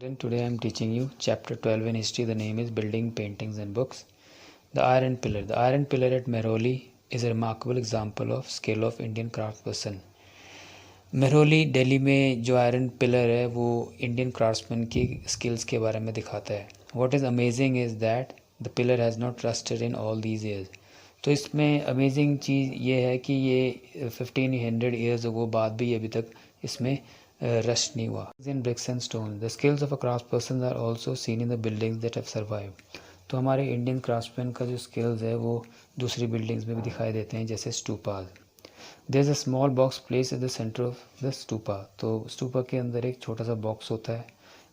Then today I am teaching you chapter 12 in history. The name is Building, Paintings and Books. The Iron Pillar. The Iron Pillar at Mehrauli is a remarkable example of skill of Indian craftsperson. Mehrauli Delhi में जो iron pillar है वो Indian craftsman की skills के बारे में दिखाता है. What is amazing is that the pillar has not rusted in all these years. तो इसमें अमेजिंग चीज़ ये है कि ये 1500 ईयर्स अगो बाद भी अभी तक इसमें रस्ट नहीं हुआ. In bricks and stone the skills of a craftsperson are also seen in the buildings that have survived. तो हमारे इंडियन क्राफ्ट्समैन का जो स्किल्स है वो दूसरी बिल्डिंग्स में भी दिखाई देते हैं, जैसे stupas. There is a small box place at the centre of the stupa. तो स्टूपा के अंदर एक छोटा सा बॉक्स होता है.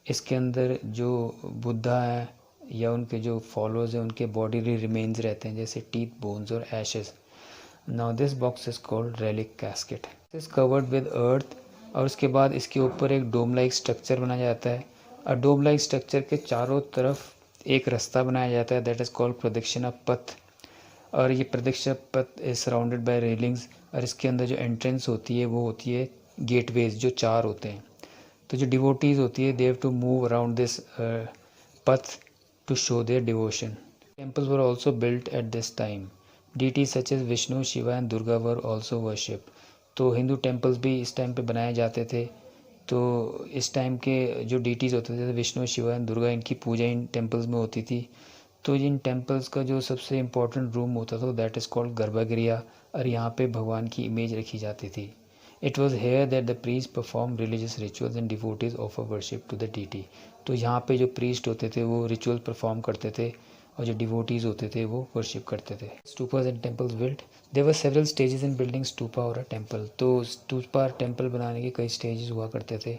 इसके अंदर जो बुद्धा है या उनके जो फॉलोअर्स हैं उनके बॉडी रिमेन्स रहते हैं, जैसे टीथ, बोन्स और ashes. Now this box is called relic casket. Is covered with अर्थ और उसके बाद इसके ऊपर एक डोम लाइक स्ट्रक्चर बनाया जाता है. और डोम लाइक स्ट्रक्चर के चारों तरफ एक रास्ता बनाया जाता है, दैट इज़ कॉल्ड प्रदक्षिणा पथ. और ये प्रदक्षिणा पथ इज सराउंडेड बाय रेलिंग्स. और इसके अंदर जो एंट्रेंस होती है वो होती है गेटवेज, जो चार होते हैं. तो जो डिवोटीज़ होती है they have to move around this path to show their devotion. Temples were also built at this time. Deities such as Vishnu, Shiva and Durga were also worshipped. तो हिंदू टेम्पल्स भी इस टाइम पे बनाए जाते थे. तो इस टाइम के जो डीटीज़ होते थे, विष्णु, शिवा एंड दुर्गा, इनकी पूजा इन टेम्पल्स में होती थी. तो इन टेम्पल्स का जो सबसे इम्पोर्टेंट रूम होता था दैट इज़ कॉल्ड गर्भगृह. और यहाँ पे भगवान की इमेज रखी जाती थी. It was here that the priests performed religious rituals and devotees offer worship to the deity. तो यहाँ पे जो प्रीस्ट होते थे वो रिचुअल परफॉर्म करते थे और जो डिवोटीज़ होते थे वो वर्शिप करते थे. Stupas and temples built. There were several stages in building stupa और अ टेम्पल. तो स्टूपा टेम्पल बनाने के कई स्टेजेस हुआ करते थे.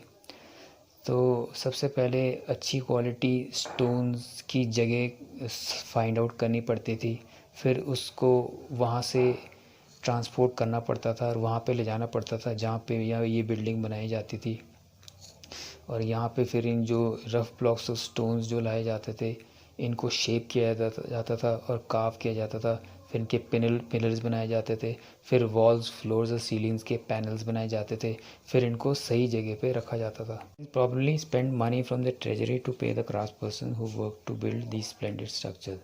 तो सबसे पहले अच्छी क्वालिटी स्टोन्स की जगह फाइंड आउट करनी पड़ती थी. फिर उसको वहाँ से ट्रांसपोर्ट करना पड़ता था और वहाँ पे ले जाना पड़ता था जहाँ पे ये बिल्डिंग बनाई जाती थी. और यहाँ पे फिर इन जो रफ ब्लॉक्स और स्टोन्स जो लाए जाते थे इनको शेप किया जाता था और काव किया जाता था. फिर इनके पिलर्स बनाए जाते थे. फिर वॉल्स, फ्लोर्स और सीलिंग्स के पैनल्स बनाए जाते थे. फिर इनको सही जगह पे रखा जाता था. Probably spend money from the treasury to pay the craftsperson who work to build these splendid structure.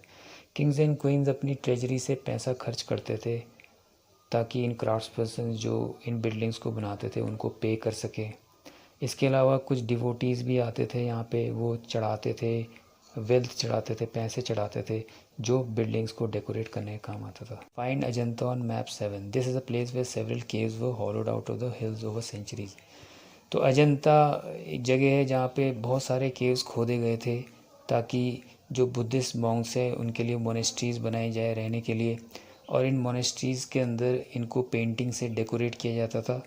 Kings and queens अपनी ट्रेजरी से पैसा खर्च करते थे ताकि इन क्राफ्ट्सपर्सन जो इन बिल्डिंग्स को बनाते थे उनको पे कर सकें. इसके अलावा कुछ डिवोटीज़ भी आते थे यहाँ पे, वो चढ़ाते थे, वेल्थ चढ़ाते थे, पैसे चढ़ाते थे जो बिल्डिंग्स को डेकोरेट करने का काम आता था. Find Ajanta on map 7. This is a place where several caves were hollowed out of the hills over centuries. तो अजंता एक जगह है जहाँ पे बहुत सारे केव्स खोदे गए थे ताकि जो बुद्धिस्ट मॉन्क्स हैं उनके लिए मोनेस्ट्रीज़ बनाई जाए रहने के लिए. और इन मोनेस्ट्रीज़ के अंदर इनको पेंटिंग से डेकोरेट किया जाता था.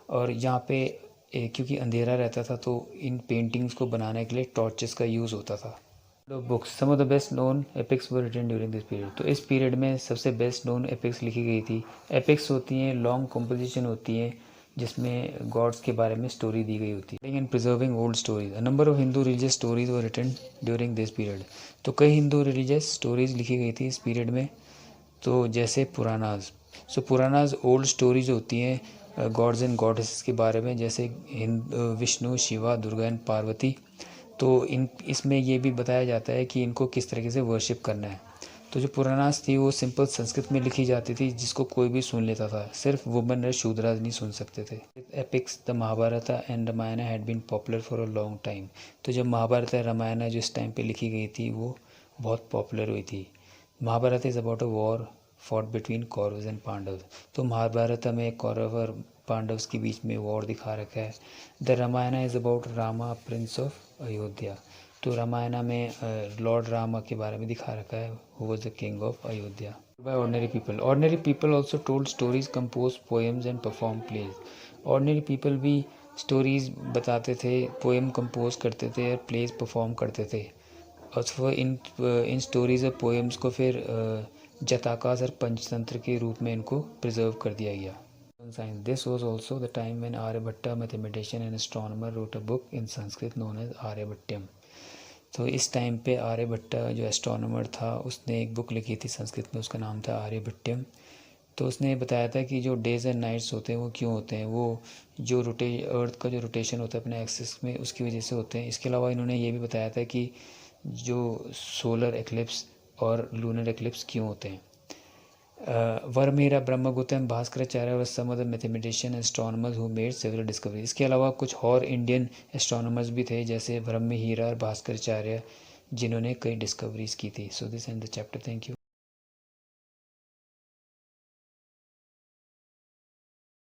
और यहाँ पे क्योंकि अंधेरा रहता था तो इन पेंटिंग्स को बनाने के लिए टॉर्चेस का यूज़ होता था. Books. Some of the best known epics were written during this period. तो इस पीरियड में सबसे बेस्ट नोन एपिक्स लिखी गई थी. एपिक्स होती हैं लॉन्ग कॉम्पोजिशन होती हैं जिसमें गॉड्स के बारे में स्टोरी दी गई होती है. And preserving old stories. A number of Hindu religious stories were written during this period. तो कई हिंदू रिलीजियस स्टोरीज लिखी गई थी इस पीरियड में. तो जैसे पुरानाज. सो पुरानाज ओल्ड स्टोरीज होती हैं गॉड्स एंड गॉडेसेस के बारे में, जैसे विष्णु, शिवा, दुर्गा एंड पार्वती. तो इसमें ये भी बताया जाता है कि इनको किस तरीके से वर्शिप करना है. तो जो पुरानाज थी वो सिंपल संस्कृत में लिखी जाती थी जिसको कोई भी सुन लेता था, सिर्फ वुमेन और शूद्राज नहीं सुन सकते थे. Epics the Mahabharata and Ramayana had been popular for a long time. तो जब महाभारत और रामायण जो इस टाइम पे लिखी गई थी वो बहुत पॉपुलर हुई थी. Mahabharata is about a war fought between Kauravs and Pandav. तो महाभारत में कौरव और पांडव्स के बीच में वॉर दिखा रखा है. The Ramayana is about Rama prince of Ayodhya. तो रामायण में लॉर्ड रामा के बारे में दिखा रखा है who was the king of Ayodhya. By ordinary people. Ordinary people also told stories, compose poems and perform plays. Ordinary people भी स्टोरीज बताते थे, पोएम कंपोज करते थे और प्लेज परफॉर्म करते थे. और इन स्टोरीज और पोएम्स को फिर जताकास और पंचतंत्र के रूप में इनको प्रिजर्व कर दिया गया. Science. This was also the time when Aryabhatta, mathematician and astronomer, wrote a book in Sanskrit known as Aryabhatyam. तो इस टाइम पे आर्यभट्ट जो एस्ट्रोनॉमर था उसने एक बुक लिखी थी संस्कृत में, उसका नाम था आर्यभट्यम. तो उसने बताया था कि जो डेज़ एंड नाइट्स होते हैं वो क्यों होते हैं, वो जो अर्थ का जो रोटेशन होता है अपने एक्सिस में उसकी वजह से होते हैं। इसके अलावा इन्होंने ये भी बताया था कि जो सोलर एक्लिप्स और लूनर एक्लिप्स क्यों होते हैं। Varmihira Brahmagupta and Bhaskaracharya were some of the mathematician and astronomers who made several discoveries. इसके अलावा कुछ और इंडियन एस्ट्रोनॉमर्स भी थे जैसे ब्रह्महीरा और भास्कराचार्य जिन्होंने कई डिस्कवरीज की थी। So this and the chapter. Thank you.